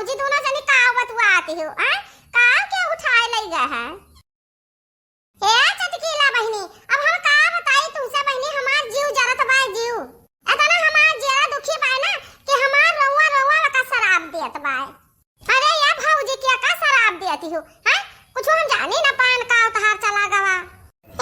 भौजी दोनों जनी का बतुआ आती हो आ का क्या उठाए लई गए है हे चटकीला बहनी। अब हम का बताई तुमसे बहनी, हमार जीव जरत बा जीव एतना हमार जेरा दुखी बा ना कि हमार रउआ रउआ का शराब देत बा। अरे या भौजी क्या का शराब देती हो हैं, कुछ हम जानी ना पान का उतार चला गवा।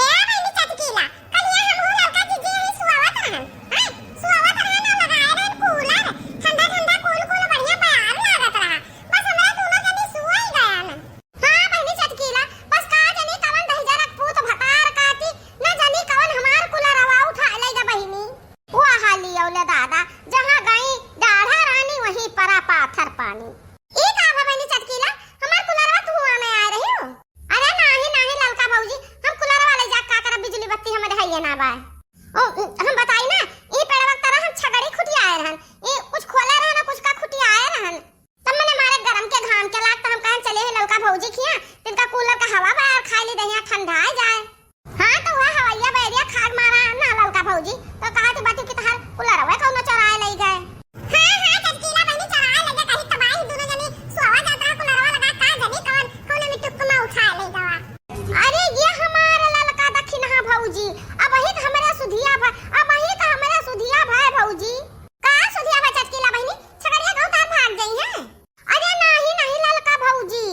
हे बहनी चटकीला कलिया हम हो लड़का जी जी सुआवत रहन हैं, सुआवत रहन ना लगाए रहन कूलर ठंडा ठंडा कूल कूल बढ़िया प्यार लागत रहा, बस हमरा दोनों जनी सुई गया ना। हां बहनी चटकीला बस का जनी कवन दही जरक पूत भतार काती ना जनी कवन हमार कुलरवा उठा ले जा बहनी। वो हाली औले दादा जहां गई दाढ़ा रानी वहीं परा पाथर पानी। ई का बहनी चटकीला हमार कुलरवा धुआं में आ रही हो। अरे नाही नाही ललका भौजी, हम कुलरवा ले जा का कर बिजली बत्ती हमरे हइए ना बा। ओ हम बताई ना ई पेड़वा तरह हम छगड़ी खुटिया आए रहन, ई कुछ खोले रहन कुछ का खुटिया आए रहन, तब मैंने मारे गरम के घाम के लाग तो हम कहन चले हे ललका भौजी खिया तिनका कूलर का हवा बाहर खा ली दहिया ठंडा आ जाए। हां तो वह हवैया बैरिया खाग मारा ना ललका भौजी तो कहा थी बाती कि तहार कुलरवा कौनो चराए लई गए। हां हां चटकीला बहनी चराए लगे कहीं तबाही दोनों जनी सुआवा जाता कुलरवा लगा का जनी कौन कोने में टुकमा उठा ले गवा। अरे ये हमारा ललका दखिनहा भौजी अब ही हमरा सुधिया भा, अब ही का हमरा सुधिया भाई भौजी का सुधिया भा चटकीला बहनी छगड़िया गांव तार भाग गई है। अरे नहीं नहीं ललका भौजी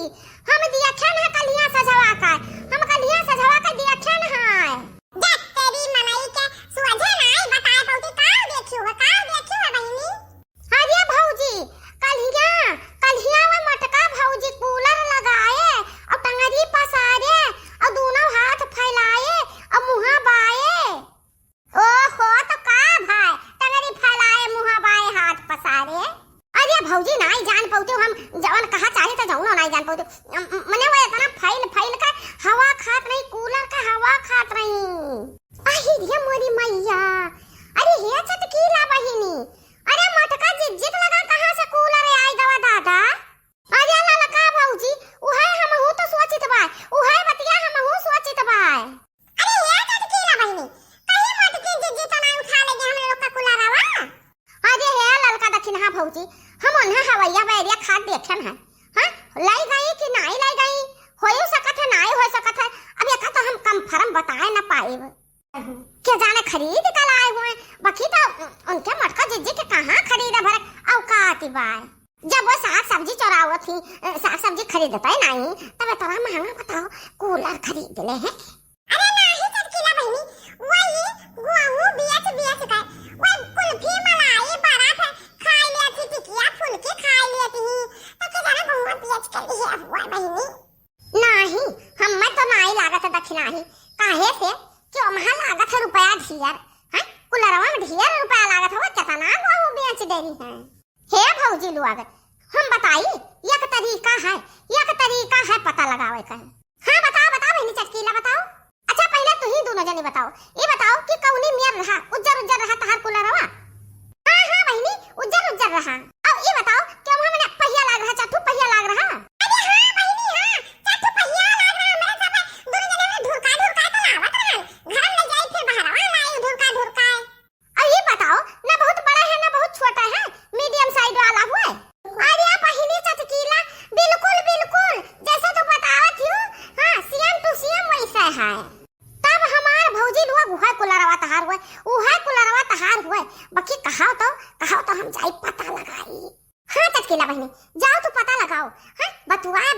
हम दिया छन है कलिया सजवा का, हम कलिया सजवा का दिया छन है। देख तेरी मनाई के सुझे नहीं बताए भौजी का देखियो है बहनी। अरे भौजी कलिया कलिया में मटका भौजी कूलर लगाए और टंगरी पसारे और दोनों हाथ फैलाए और मुंह बाए। ओहो तो का भाई टंगरी फैलाए मुंह बाए हाथ पसारे। अरे भौजी नहीं जान पौते हम जवन कहा चाहे तो जाऊं नहीं जान पौते, मने वो इतना फैल का हवा खात नहीं कूलर का हवा खात नहीं। अरे मोरी मैया अरे हे चटकीला बहिनी अरे मटका जिज्जित लगा कहां से कूलर आई गवा दादा। अरे ललका भौजी उहे हम हूं तो सोचित बा, उहे बतिया हम हूं सोचित बा। अरे हे चटकीला बहिनी कहीं मटकी जिज्जित ना उठा ले हम लोग का कूलरवा। अरे हे ललका दखिनहा भौजी हम उन्हें हवैया बैरिया खाद देखन है हां लाई गई कि नहीं लाई गई होयो सकत है नहीं हो सकत है, अब ये तो हम कंफर्म बताए ना पाए क्या जाने खरीद कर आए हुए बाकी तो उनके मटका जिज्जी के कहां खरीदा भर औकात बाय। जब वो साग सब्जी चोरावत थी साग सब्जी खरीदता ही नहीं तब इतना महंगा बताओ कूलर खरीद ले हैं। अरे नहीं चटकीला बहनी वही गुआऊ बेच का वो कुल्फी मलाई पराठा खा लेती टिकिया फुलकी खा लेती तो के जाने गुआ बेच कर ली है हुआ बहनी। नहीं हम में तो नहीं लागत दक्षिणा ही काहे से क्यों महा लागत है रुपया ढेर हैं, कुलरवा में ढेर रुपया लागत हो कितना गुआऊ बेच देरी है। हे भौजी लोग हम बताई एक तरीका है पता लगावे का। हां बताओ बहनी चटकीला बताओ। अच्छा पहले तू ही दोनों जने बताओ, ये बताओ कि कौनी मियर रहा उज्जर रहा तहार कुलरवा। हां बहनी उज्जर रहा। अब ये बताओ क्यों हमने पहिया लाग रहा चाटू पहिया लाग रहा। अरे हां बहनी हां चाटू पहिया लाग रहा मेरे सब दोनों जने ने ढुरका तो लावत रहन घर ले जाई फिर बहरवा लाई ढुरका। अब ये बताओ ना बहुत बड़ा है ना बहुत छोटा है मीडियम साइज वाला हुआ है। अरे बहनी चटकीला बिल्कुल जैसे तू बतावत हो हां सीएम टू सीएम वैसा है। तब हमार भौजी लोग उहा कुलरवा तहार हुआ बाकी कहाओ तो हम जाई पता लगाई। हां चटकीला बहनी जाओ तू पता लगाओ हां बतुआए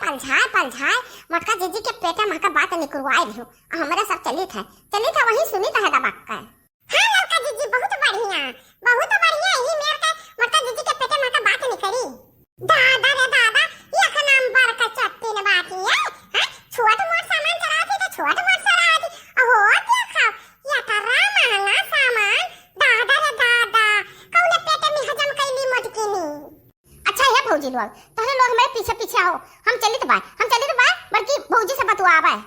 पलझाए मटका जीजी के पेटे में का बात निकलवाए रहो हमरा सब चली था वही सुनी था दबा का। हां लड़का जीजी बहुत बढ़िया ही मेरे का मटका जीजी के पेटे में का बात निकली। दादा रे दादा ये का नाम बार का चट्टी ने बात है हां छोट मोट सामान चलाती तो छोट मोट चलाती ओहो क्या खाओ या तारा महंगा सामान दादा रे दादा कौले पेटे में हजम कैली मटकी नी। अच्छा है भौजी लोग तोहरे लोग मेरे पीछे आओ हम चली तो बाय बल्कि भौजी से बतुआ आवे।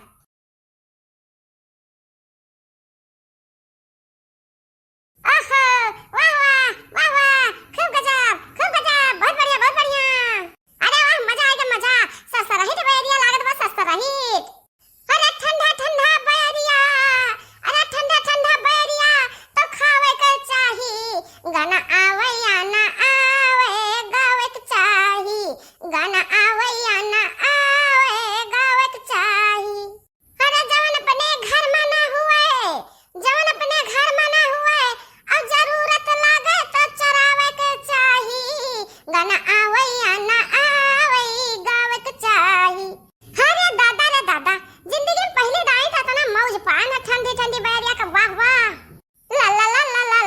आहा वाह खूब गजब बहुत बढ़िया। अरे वाह मजा आएगा मजा सस्ता रहित बैरिया लागत बस सस्ता रहित। अरे ठंडा बैरिया तो खावे के चाही गाना आवे या ना आवे गावे के चाही। गाना आवई आना आवई गावक चाही। अरे दादा रे दादा, जिंदगी में पहली दाई था तो ना मौज पाना ठंडी ठंडी बैरिया का वाह वाह। ला ला ला ला ला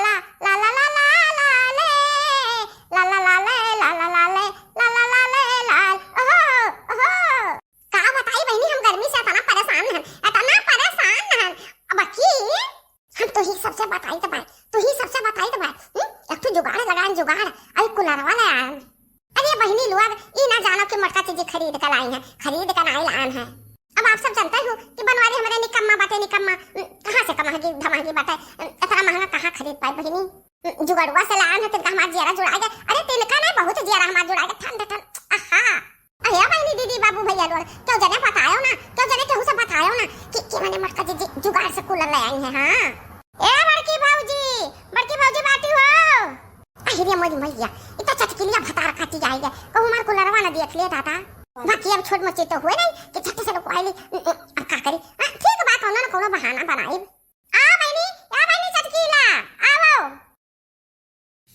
ला ला ला ला ला ले ला ला ला ले ला ला ला ले ला ला ला ले लाल। ओहो ओहो, का बताई बहनी, हम गर्मी से इतना परेशान हैं, इतना परेशान हैं। अब की हम तो ही सबसे बताई तो भाई, तो ही सबसे बताई तो भाई, एक तो जुगाड़ लगान जुगाड़, अरे कूलर वाला आन। अरे बहनी लोग ये ना जानो कि मटका चीज खरीद कर लाई हैं, खरीद कर आई लान है। अब आप सब जानते हो कि बनवारी हमारे निकम्मा बाटे, निकम्मा कहाँ से कमागी धमागी बाटे, इतना महंगा कहाँ खरीद पाए बहनी। जुगाड़वा से लान है, तिनका हमारा जियारा जुड़ाएगा। अरे तिनका नहीं, बहुत जियारा हमारा जुड़ाएगा, ठंड ठंड। आहा अरे बहनी दीदी बाबू भैया लोग क्यों जने बतायो ना, क्यों जने केहू से बतायो ना कि मैंने मटका जी जुगाड़ से कूलर ले आई है। हाँ ए बड़की भौजी बाटी हो। अरे मोरी मैया, इतना चटकिलिया भतार खाती जाएगा, कहूँ हमारे कूलरवा ना देख लिया था। बाकी अब छोट मोटी तो हुए नहीं कि छट्टे से लोग आइली, अब का करी। ठीक बात होना ना, कोनो बहाना बनाई। आ बहनी चटकीला आओ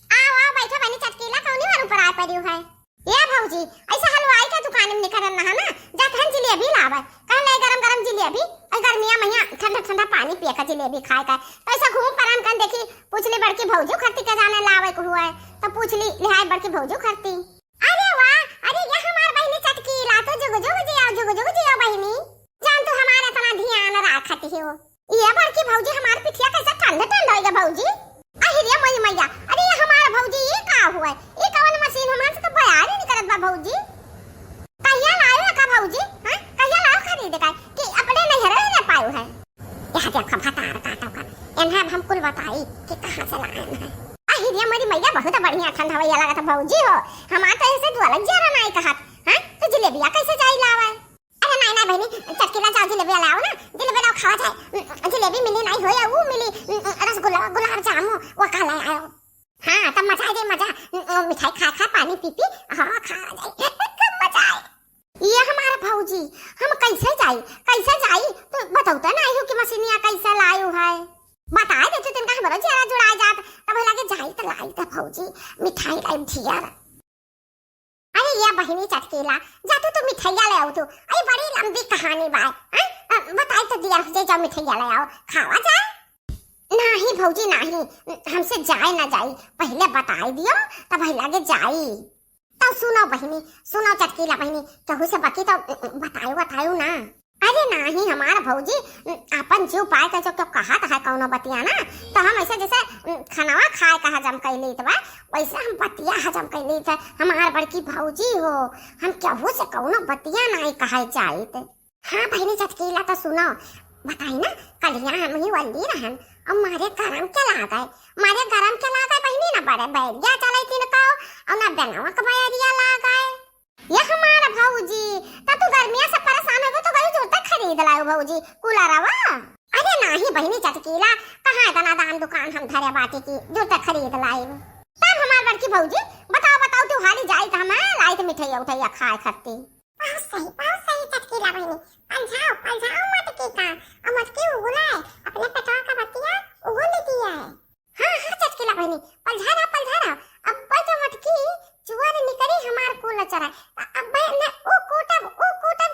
आओ आओ, बैठो बहनी चटकीला, कौनी मारू पर आ पड़ी है। ये भौजी ऐसा हलवाई के दुकान में निकलना है ना, जात हन जिलेबी लावे, कह ले गरम गरम जिलेबी, गर्मिया महिया ठंडा ठंडा पानी पिए का जिलेबी खाए का। तो ऐसा घूम परन कन देखी, पूछली बड़की भौजी खरती के जाने लावे को हुआ है, तो पूछली लिहाई बड़की भौजी खरती। अरे वाह, अरे ये हमार बहनी चटकीला तो जुग जुग जियो बहनी, जान तू हमारा इतना ध्यान रखती हो। ये बड़की भौजी हमार पिठिया कैसे ठंडा ठंडा होएगा भौजी। अहिरिया मोई मैया, अरे ये हमारा भौजी ये का हुआ है, ये कौन मशीन हमार से तो बयार ही नहीं करत बा भौजी। कहिया लायो का भौजी, हां कहिया लाओ खरीद का कि अपने नहीं रह पायो है। यहां देखो भतार काटो का, एनहा हम कुल बताई कि कहां से लाए हैं। अहिरिया मोरी मैया बहुत बढ़िया ठंडा भैया लगा था भौजी हो, हमार तो ऐसे दुआला जरा नहीं कहत। हां तो जलेबिया कैसे जाई लावे। अरे नहीं बहनी, चटकीला जाओ जलेबिया लाओ ना, जलेबिया लाओ खावा जाए। जलेबी मिली नहीं होया, वो मिली रसगुल्ला गुलाब जामुन वो खा ले आयो। हाँ तब मजा आ जाए, मजा मिठाई खा खा पानी पी पी, हाँ खा जाए मजा आए। ये हमारा भौजी हम कैसे जाई तो बताओ तो नहीं हो कि मशीनिया कैसे लायो है, बता दे तो तिनका हमारा जरा जुड़ा जात, तब लगे जाई तो लाई तो भौजी मिठाई लाई धियार। अरे ये बहनी चटकीला जातू तो मिठाइया ले आओ तू, अरे बड़ी लंबी कहानी बा, बताई तो दिया से जाओ मिठाइया ले आओ खावा जाए। नहीं भौजी नहीं, हमसे जाए ना जाई, पहले बताई दियो तब लगे जाई। तो सुनो बहनी, सुनो चटकीला बहनी, कहू से बाकी तो बतायो ना। अरे नहीं हमारा भौजी अपन जीव पाए का जो क्यों कहा है कौनो बतिया ना, तो हम ऐसे जैसे खानावा खाए का हजम कैली तो वैसे हम बतिया हजम कैली थे। हमार बड़की भौजी हो, हम केहू से कौनो बतिया नहीं कहे जाइत। हाँ बहनी चटकीला तो सुनो, बताई ना कलिया हम ही वल्ली रहन, और मारे गरम के लागए बहनी ना बड़े बैरिया चलाई थी ना और ना बनावा का बैरिया लागए। ये हमारा भौजी तब तू गर्मिया से परेशान हो तो गई जूता खरीद लाओ भौजी कूलरवा। अरे नहीं बहनी चटकीला, कहाँ इतना दान दुकान हम धरे बाटी की जूता खरीद लाई। तब हमार बड़की भौजी बताओ तू हाली जाई त हम लाई त मिठाई उठाई खाए खत्ती। बहुत सही चटकीला बहनी, पलझाओ मत की का, और मत की उगलाए अपने पेटवा का बतिया उगल दिया है। हाँ चटकीला बहनी पलझा रहा, अब तो मत की चुआर निकरी हमार कुल चरा, अब ने ओ कोटब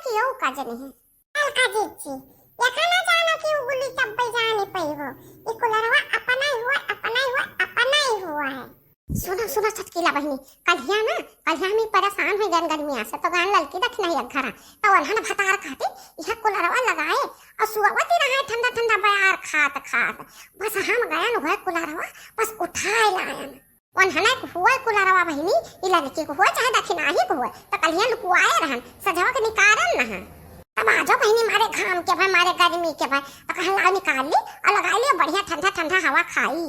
की ओ काजे नहीं अलका जीची ये खाना जाना की उगली तब पे जाने पई हो, ये कुलरवा अपना ही हुआ है। सुनो चटकीला बहनी, कलिया में परेशान है गर्मिया से, तो गान ललकी दख नहीं घरा तो वनहन भतार खाते यह कुलरवा लगाए और सुवती रहे ठंडा बयार खात बस हम गयन हुए कुलरवा बस उठाए लायन वनहना को हुआ कुलरवा बहनी, इला लड़की को हुआ चाहे दक्षिणा ही को हुआ, तो कलिया लुकुआए रहन सजवा के निकारन न। तब आ जाओ बहनी मारे घाम के भाई, मारे गर्मी के भाई, कहाँ ला निकाल ली और लगा ली बढ़िया ठंडा हवा खाई।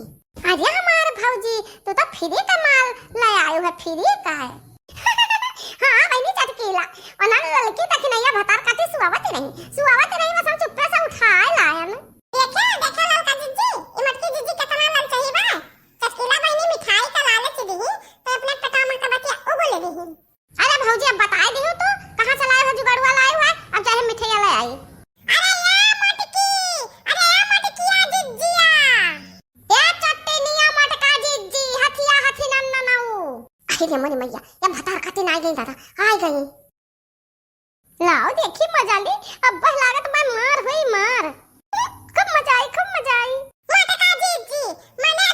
अरे हमारे भौजी तू तो फ्री का माल ले आयो है, फ्री का है। हाँ बहनी चटकीला, वरना लड़की दक्षिणा भतार काटी सुवावती नहीं बस हम चुप्पे से उठाए लायन। देखा लड़का जीजी, ये मटकी जीजी कितना लल चाहिए बा, चटकीला बहनी मिठाई का लालच दी तो अपने पेटामा का बतिया उगल दी। अरे भौजी अब बताए दी हो तो कहां से लाए हो, जुगाड़वा लाए हो, अब चाहे मिठाई ले आई। अरे या मटकिया जिज्जिया, ये चट्टनिया मटका जिज्जी हथिया हथी नन्ननऊ। अरे मनी मैया भैया या भतार खाती ना गई दादा आ गई लाओ देखी मजा ली अब बस लागत मैं मार हुई मार खूब मजा आई मटका जी जी मैंने